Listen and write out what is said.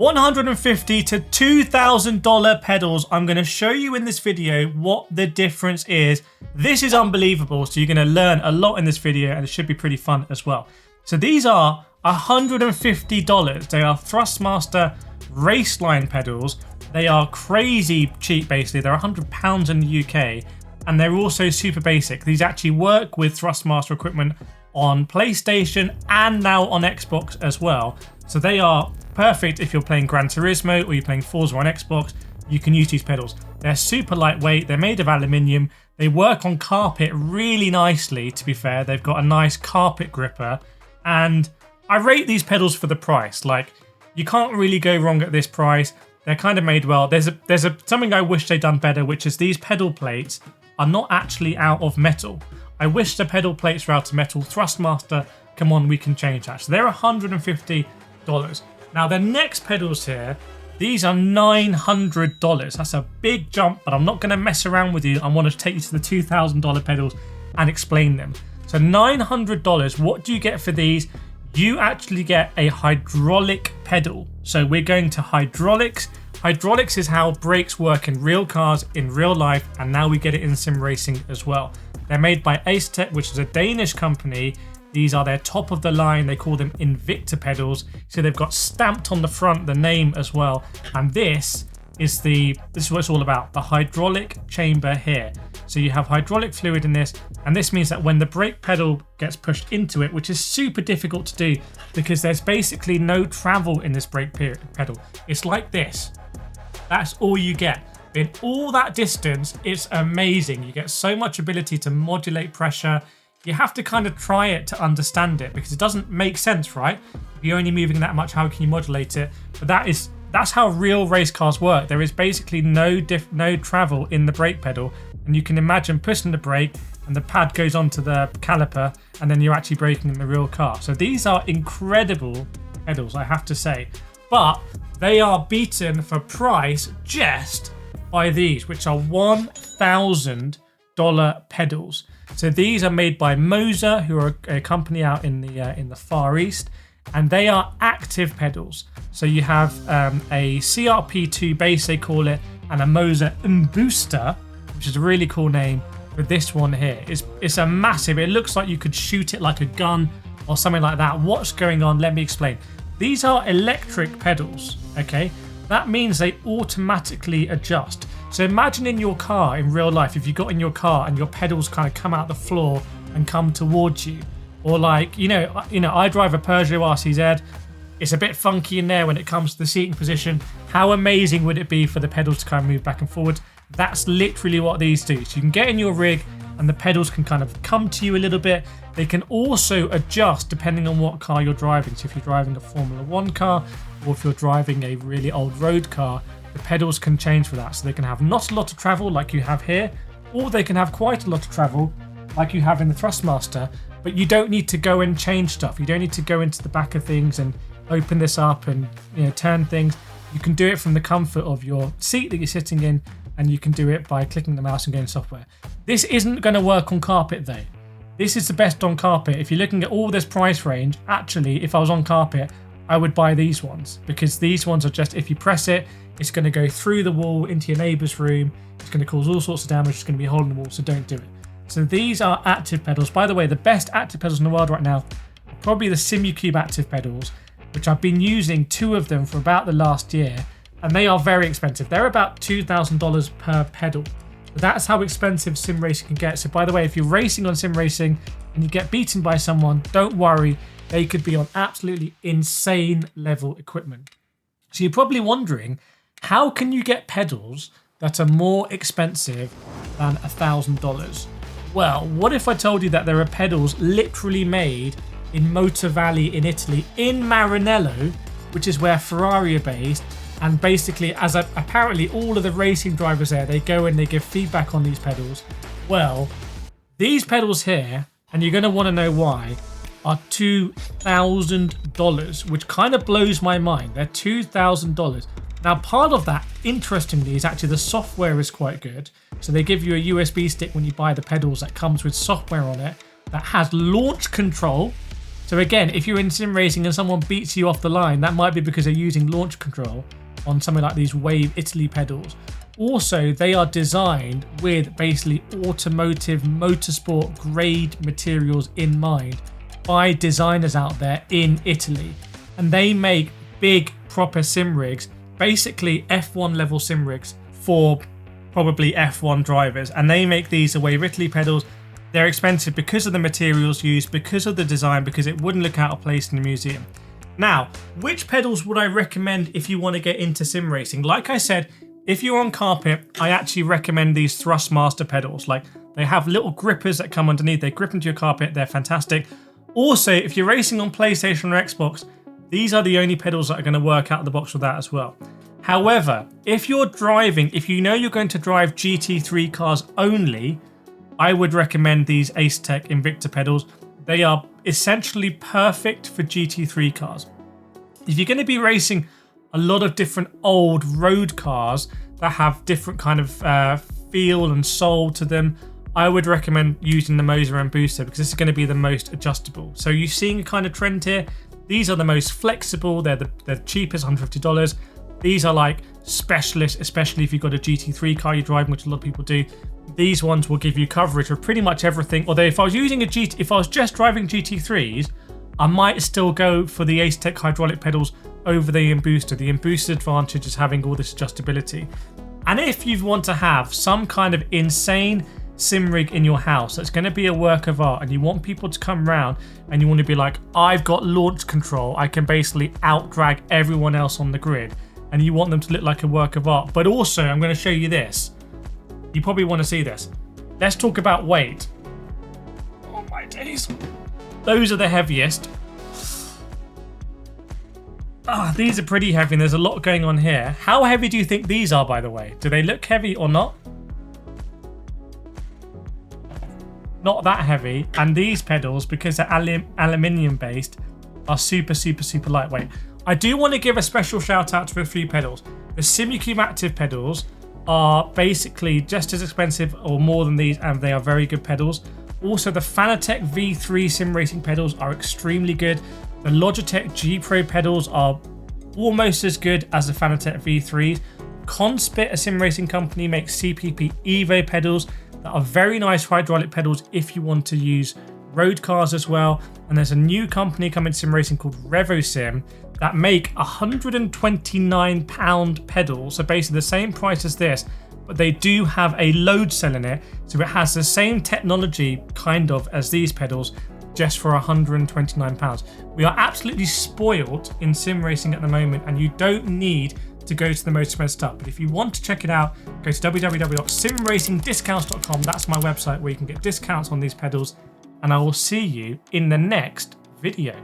$150 to $2,000 pedals. I'm going to show you in this video what the difference is. This is unbelievable, so you're going to learn a lot in this video and it should be pretty fun as well. So these are $150. They are Thrustmaster Raceline pedals. They are crazy cheap basically. They're £100 in the UK and they're also super basic. These actually work with Thrustmaster equipment on PlayStation and now on Xbox as well. So they are perfect if you're playing Gran Turismo or you're playing Forza on Xbox. You can use these pedals. They're super lightweight. They're made of aluminium. They work on carpet really nicely, to be fair. They've got a nice carpet gripper. And I rate these pedals for the price. Like, you can't really go wrong at this price. They're kind of made well. There's something I wish they'd done better, which is these pedal plates are not actually out of metal. I wish the pedal plates were out of metal. Thrustmaster, come on, we can change that. So they're $150. Now the next pedals here, these are $900. That's a big jump, but I'm not going to mess around with you. I want to take you to the $2,000 pedals and explain them. So $900, what do you get for these? You actually get a hydraulic pedal. So we're going to hydraulics. Hydraulics is how brakes work in real cars, in real life, and now we get it in sim racing as well. They're made by Asetek, which is a Danish company. These are their top of the line. They call them Invicta pedals. So they've got stamped on the front the name as well. And this is what it's all about, the hydraulic chamber here. So you have hydraulic fluid in this, and this means that when the brake pedal gets pushed into it, which is super difficult to do because there's basically no travel in this brake pedal. It's like this. That's all you get. In all that distance, it's amazing. You get so much ability to modulate pressure. You have to kind of try it to understand it because it doesn't make sense, right? If you're only moving that much, how can you modulate it? But that's how real race cars work. There is basically no travel in the brake pedal, and you can imagine pushing the brake and the pad goes onto the caliper and then you're actually braking in the real car. So these are incredible pedals, I have to say. But they are beaten for price just by these, which are $1,000 pedals. So these are made by Moza, who are a company out in the Far East, and they are active pedals. So you have a CRP2 base, they call it, and a Moza Booster, which is a really cool name for this one here. It's a massive. It looks like you could shoot it like a gun or something like that. What's going on? Let me explain. These are electric pedals. Okay, that means they automatically adjust. So imagine in your car in real life, if you got in your car and your pedals kind of come out the floor and come towards you, or like, you know, I drive a Peugeot RCZ. It's a bit funky in there when it comes to the seating position. How amazing would it be for the pedals to kind of move back and forward? That's literally what these do. So you can get in your rig and the pedals can kind of come to you a little bit. They can also adjust depending on what car you're driving. So if you're driving a Formula 1 car or if you're driving a really old road car, the pedals can change for that. So they can have not a lot of travel like you have here, or they can have quite a lot of travel like you have in the Thrustmaster, but you don't need to go and change stuff. You don't need to go into the back of things and open this up and turn things. You can do it from the comfort of your seat that you're sitting in, and you can do it by clicking the mouse and going software. This isn't going to work on carpet though. This is the best on carpet. If you're looking at all this price range, actually, if I was on carpet, I would buy these ones, because these ones are just, if you press it, it's going to go through the wall into your neighbour's room. It's going to cause all sorts of damage. It's going to be a hole in the wall, so don't do it. So these are active pedals. By the way, the best active pedals in the world right now are probably the SIMUCUBE active pedals, which I've been using 2 of them for about the last year, and they are very expensive. They're about $2,000 per pedal. That's how expensive sim racing can get. So by the way, if you're racing on sim racing and you get beaten by someone, don't worry. They could be on absolutely insane level equipment. So you're probably wondering, how can you get pedals that are more expensive than $1,000? Well, what if I told you that there are pedals literally made in Motor Valley in Italy, in Maranello, which is where Ferrari are based, and basically, as apparently all of the racing drivers there, they go and they give feedback on these pedals. Well, these pedals here, and you're going to want to know why, are $2,000, which kind of blows my mind. They're $2,000. Now, part of that, interestingly, is actually the software is quite good. So they give you a USB stick when you buy the pedals that comes with software on it that has launch control. So again, if you're in sim racing and someone beats you off the line, that might be because they're using launch control on something like these Wave Italy pedals. Also, they are designed with basically automotive motorsport grade materials in mind by designers out there in Italy. And they make big proper sim rigs, basically F1 level sim rigs for probably F1 drivers. And they make these the Wave Italy pedals. They're expensive because of the materials used, because of the design, because it wouldn't look out of place in a museum. Now, which pedals would I recommend if you want to get into sim racing? Like I said, if you're on carpet, I actually recommend these Thrustmaster pedals. Like, they have little grippers that come underneath. They grip into your carpet. They're fantastic. Also, if you're racing on PlayStation or Xbox, these are the only pedals that are going to work out of the box with that as well. However, if you're driving, if you know you're going to drive GT3 cars only, I would recommend these Asetek Invicta pedals. They are essentially perfect for GT3 cars. If you're going to be racing a lot of different old road cars that have different kind of feel and soul to them, I would recommend using the Moza and Booster because this is going to be the most adjustable. So you're seeing a kind of trend here. These are the most flexible. They're the cheapest, $150. These are like specialists, especially if you've got a GT3 car you're driving, which a lot of people do. These ones will give you coverage of pretty much everything. Although if I was just driving GT3s, I might still go for the Asetek hydraulic pedals over the Booster. The Booster advantage is having all this adjustability. And if you want to have some kind of insane sim rig in your house that's going to be a work of art, and you want people to come around and you want to be like, I've got launch control, I can basically out drag everyone else on the grid, and you want them to look like a work of art. But also, I'm going to show you this. You probably want to see this. Let's talk about weight. Oh my days. Those are the heaviest. These are pretty heavy and there's a lot going on here. How heavy do you think these are, by the way? Do they look heavy or not? Not that heavy. And these pedals, because they're aluminium based, are super, super, super lightweight. I do want to give a special shout out to a few pedals. The SIMUCUBE active pedals are basically just as expensive or more than these, and they are very good pedals. Also, the Fanatec V3 sim racing pedals are extremely good. The Logitech G Pro pedals are almost as good as the Fanatec V3s. Conspit, a sim racing company, makes CPP Evo pedals that are very nice hydraulic pedals if you want to use road cars as well. And there's a new company coming to sim racing called REVOSIM that make £129 pedals. So basically the same price as this, but they do have a load cell in it. So it has the same technology kind of as these pedals, just for £129. We are absolutely spoiled in sim racing at the moment, and you don't need to go to the most expensive stuff. But if you want to check it out, go to www.simracingdiscounts.com. That's my website where you can get discounts on these pedals. And I will see you in the next video.